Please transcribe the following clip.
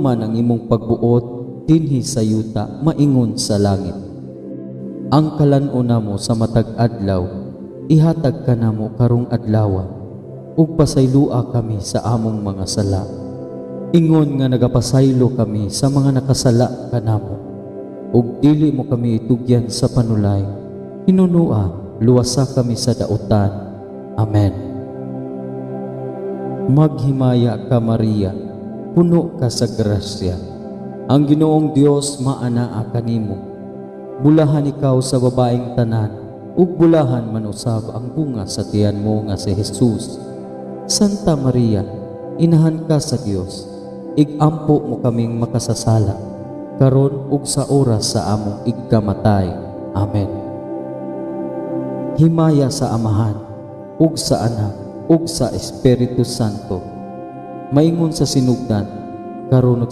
man ang imong pagbuot dinhi sa yuta maingon sa langit. Ang kalan-o namo sa matag adlaw ihatag ka namo karong adlaw, ug pasaylua kami sa among mga sala. Ingon nga nagapasaylo kami sa mga nakasala kanamo, ug dili mo kami itugyan sa panulay. Hinunua luwasa kami sa dautan. Amen. Maghimaya ka Maria, puno ka sa grasya. Ang Ginoong Dios maanaa kanimo. Bulahan ikaw sa babaeng tanan, ug bulahan man usab ang bunga sa tiyan mo nga si Jesus. Santa Maria, inahan ka sa Dios. Igampo mo kaming makasasala, karon ug sa oras sa among igkamatay. Amen. Himaya sa Amahan, ug sa Anak, ug sa Espiritu Santo, maingon sa sinugdan, karon ug